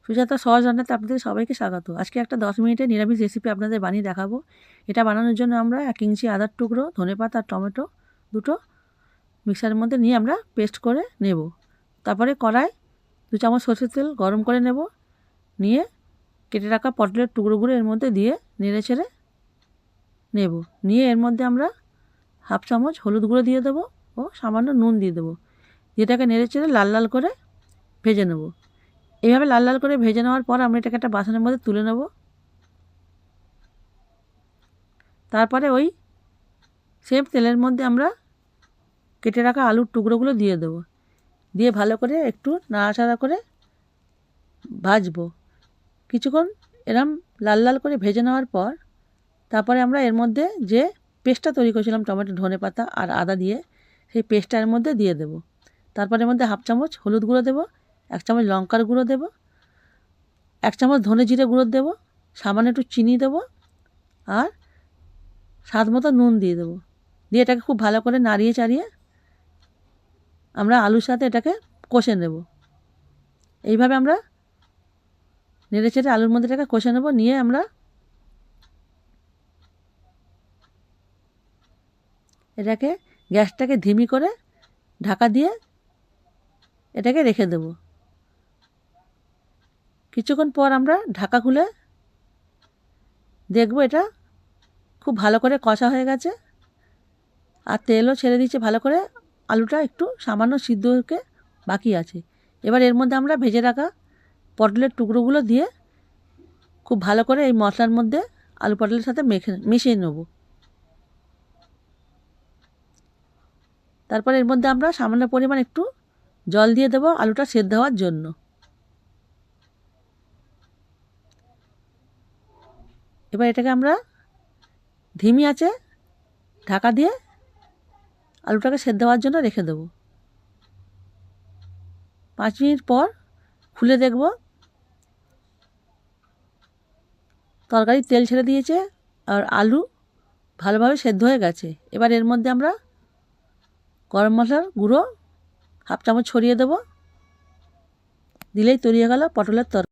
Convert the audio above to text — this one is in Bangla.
সুজাতা সহজ রান্নাতে আপনাদের সবাইকে স্বাগত। আজকে একটা 10 মিনিটের নিরামিষ রেসিপি আপনাদের বানিয়ে দেখাবো। এটা বানানোর জন্য আমরা 1 ইঞ্চি আদার টুকরো, ধনেপাতা আর টমেটো দুটো মিক্সারের মধ্যে নিয়ে আমরা পেস্ট করে নেব। তারপরে কড়ায় 2 চামচ সরষের তেল গরম করে নেব। নিয়ে কেটে রাখা পটলের টুকরোগুলো এর মধ্যে দিয়ে নেড়ে ছেড়ে নেব। নিয়ে এর মধ্যে আমরা 1/2 চামচ হলুদ গুঁড়ো দিয়ে দেবো ও সামান্য নুন দিয়ে দেবো। যেটাকে নেড়ে ছেড়ে লাল লাল করে ভেজে নেব। এইভাবে লাল লাল করে ভেজে নেওয়ার পর আমরা এটাকে একটা বাসনের মধ্যে তুলে নেব। তারপরে ওই সেম তেলের মধ্যে আমরা কেটে রাখা আলুর টুকরোগুলো দিয়ে দেবো। দিয়ে ভালো করে একটু নাড়াচাড়া করে ভাজবো। কিছুক্ষণ এরম লাল লাল করে ভেজে নেওয়ার পর তারপরে আমরা এর মধ্যে যে পেস্টটা তৈরি করেছিলাম টমেটো, ধনেপাতা আর আদা দিয়ে, সেই পেস্টটা এর মধ্যে দিয়ে দেবো। তারপরে এর মধ্যে 1/2 চামচ হলুদ গুঁড়ো দেবো, 1 চামচ লঙ্কার গুঁড়ো দেবো, 1 চামচ ধনে জিরে গুঁড়ো দেবো, সামান্য একটু চিনি দেবো আর স্বাদ মতো নুন দিয়ে দেবো। দিয়ে এটাকে খুব ভালো করে নাড়িয়ে চাড়িয়ে আমরা আলুর সাথে এটাকে কষে নেব। এইভাবে আমরা নেড়ে চেড়ে আলুর মধ্যে এটাকে কষে নেব। নিয়ে আমরা এটাকে গ্যাসটাকে ধিমি করে ঢাকা দিয়ে এটাকে রেখে দেব। কিছুক্ষণ পর আমরা ঢাকা খুলে দেখব এটা খুব ভালো করে কষা হয়ে গেছে আর তেলও ছেড়ে দিচ্ছে ভালো করে। আলুটা একটু সামান্য সিদ্ধ হতে বাকি আছে। এবার এর মধ্যে আমরা ভেজে রাখা পটলের টুকরোগুলো দিয়ে খুব ভালো করে এই মশলার মধ্যে আলু পটলের সাথে মিশিয়ে নেব। তারপর এর মধ্যে আমরা সামান্য পরিমাণ একটু জল দিয়ে দেবো আলুটা সেদ্ধ হওয়ার জন্য। এবার এটাকে আমরা ধিমি আঁচে ঢাকা দিয়ে আলুটাকে সেদ্ধ হওয়ার জন্য রেখে দেবো। 5 মিনিট পর খুলে দেখব তরকারির তেল ছেড়ে দিয়েছে আর আলু ভালোভাবে সেদ্ধ হয়ে গেছে। এবার এর মধ্যে আমরা গরম মশলার গুঁড়ো 1/2 চামচ ছড়িয়ে দেবো। দিলেই তৈরি হয়ে গেল পটলের তরকারি।